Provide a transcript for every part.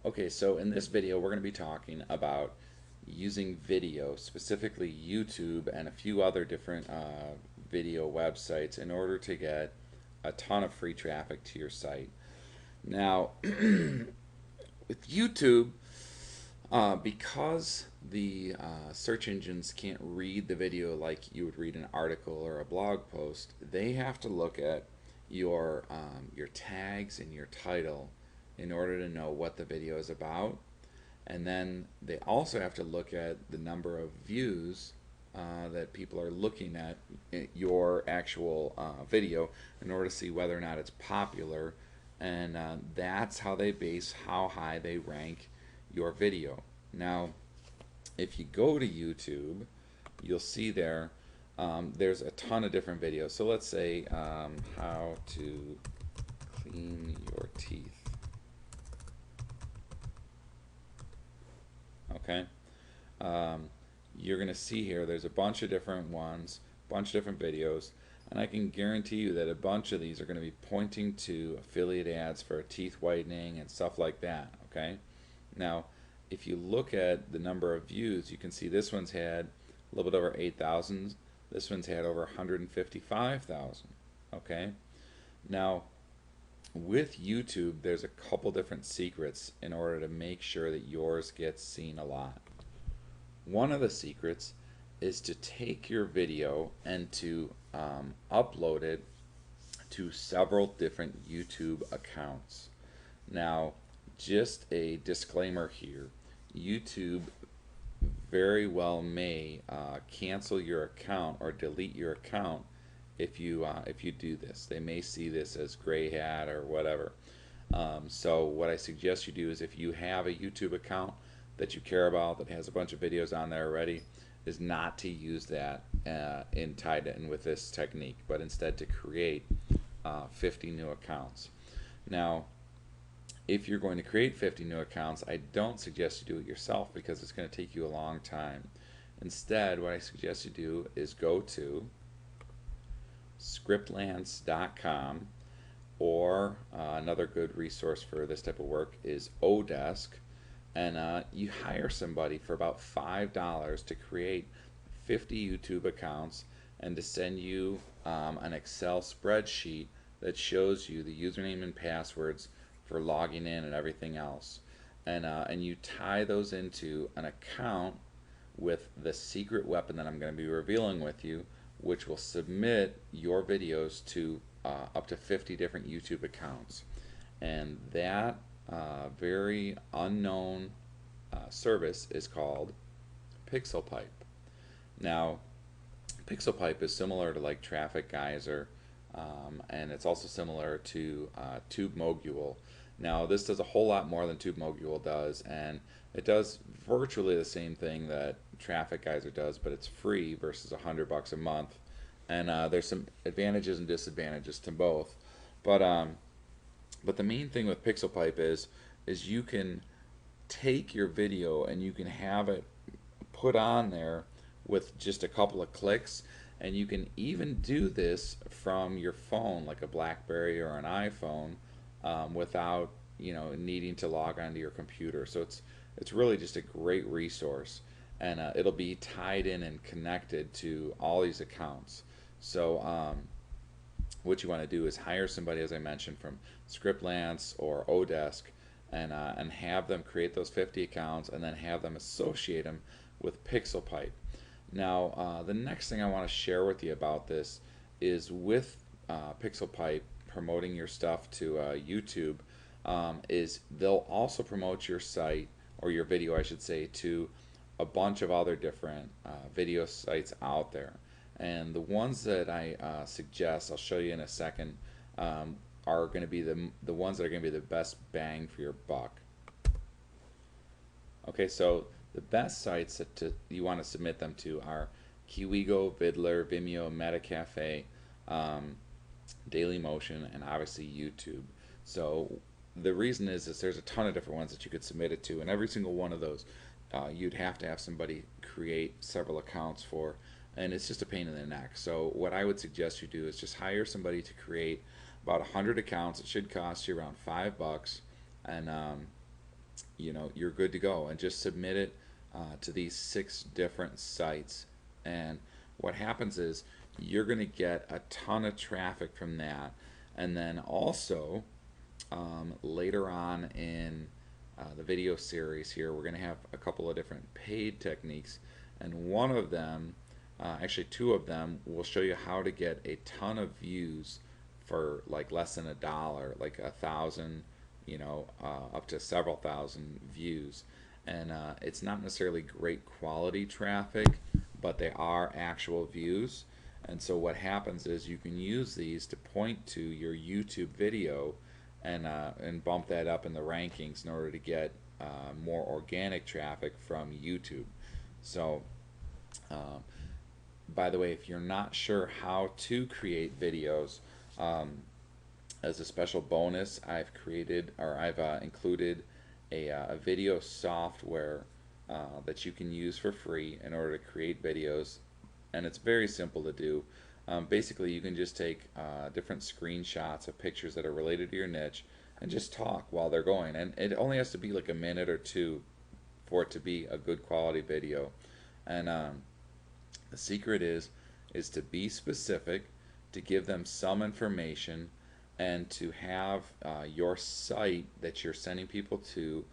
Okay, so in this video, we're going to be talking about using video, specifically YouTube and a few other different video websites, in order to get a ton of free traffic to your site. Now, with YouTube, because the search engines can't read the video like you would read an article or a blog post, they have to look at your tags and your title in order to know what the video is about. And then they also have to look at the number of views that people are looking at your actual video in order to see whether or not it's popular. And that's how they base how high they rank your video. Now, if you go to YouTube, you'll see there's a ton of different videos. So let's say how to clean your teeth. Okay, you're gonna see here there's a bunch of different ones, a bunch of different videos, and I can guarantee you that a bunch of these are going to be pointing to affiliate ads for teeth whitening and stuff like that. Okay, now if you look at the number of views, you can see this one's had a little bit over 8,000, this one's had over 155,000. Okay, now with YouTube, there's a couple different secrets in order to make sure that yours gets seen a lot. One of the secrets is to take your video and to upload it to several different YouTube accounts. Now, just a disclaimer here, YouTube very well may cancel your account or delete your account if you do this. They may see this as gray hat or whatever. So what I suggest you do is, if you have a YouTube account that you care about that has a bunch of videos on there already, is not to use that tied in with this technique, but instead to create 50 new accounts. Now, if you're going to create 50 new accounts, I don't suggest you do it yourself because it's going to take you a long time. Instead, what I suggest you do is go to scriptlance.com, or another good resource for this type of work is Odesk, and you hire somebody for about $5 to create 50 YouTube accounts and to send you an Excel spreadsheet that shows you the username and passwords for logging in and everything else, and you tie those into an account with the secret weapon that I'm going to be revealing with you, which will submit your videos to up to 50 different YouTube accounts. And that very unknown service is called PixelPipe. Now, PixelPipe is similar to like Traffic Geyser, and it's also similar to TubeMogul. Now, this does a whole lot more than TubeMogul does, and it does virtually the same thing that Traffic Geyser does, but it's free versus $100 a month. And there's some advantages and disadvantages to both. But the main thing with PixelPipe is you can take your video and you can have it put on there with just a couple of clicks, and you can even do this from your phone, like a BlackBerry or an iPhone, without needing to log onto your computer. So it's really just a great resource, and it'll be tied in and connected to all these accounts. So what you want to do is hire somebody, as I mentioned, from Scriptlance or Odesk, and have them create those 50 accounts, and then have them associate them with PixelPipe. Now, the next thing I want to share with you about this is, with PixelPipe promoting your stuff to YouTube, is they'll also promote your site, or your video I should say, to a bunch of other different video sites out there. And the ones that I suggest, I'll show you in a second, are going to be the ones that are going to be the best bang for your buck. Okay, so the best sites that you want to submit them to are Kiwigo, Vidler, Vimeo, Metacafe, Dailymotion, and obviously YouTube. So the reason is there's a ton of different ones that you could submit it to, and every single one of those you'd have to have somebody create several accounts for, and it's just a pain in the neck. So what I would suggest you do is just hire somebody to create about 100 accounts. It should cost you around $5, and you're good to go, and just submit it to these 6 different sites. And what happens is you're going to get a ton of traffic from that. And then also, later on in the video series here, we're going to have a couple of different paid techniques, and one of them, actually 2 of them, will show you how to get a ton of views for like less than $1, like 1,000, up to several thousand views. And it's not necessarily great quality traffic, but they are actual views. And so what happens is you can use these to point to your YouTube video and bump that up in the rankings in order to get more organic traffic from YouTube. So, by the way, if you're not sure how to create videos, as a special bonus, I've included a video software that you can use for free in order to create videos, and it's very simple to do. Basically, you can just take different screenshots of pictures that are related to your niche and just talk while they're going. And it only has to be like a minute or 2 for it to be a good quality video. And the secret is to be specific, to give them some information, and to have your site that you're sending people to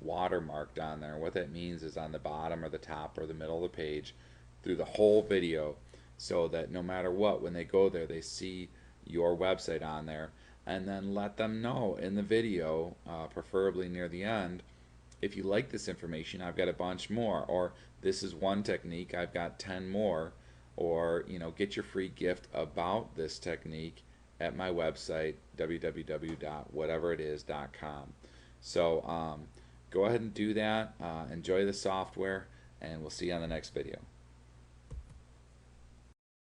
watermarked on there. What that means is on the bottom or the top or the middle of the page through the whole video, so that no matter what, when they go there, they see your website on there. And then let them know in the video, preferably near the end, if you like this information, I've got a bunch more, or this is one technique, I've got 10 more, or get your free gift about this technique at my website, www.whateveritis.com. So go ahead and do that. Enjoy the software, and we'll see you on the next video.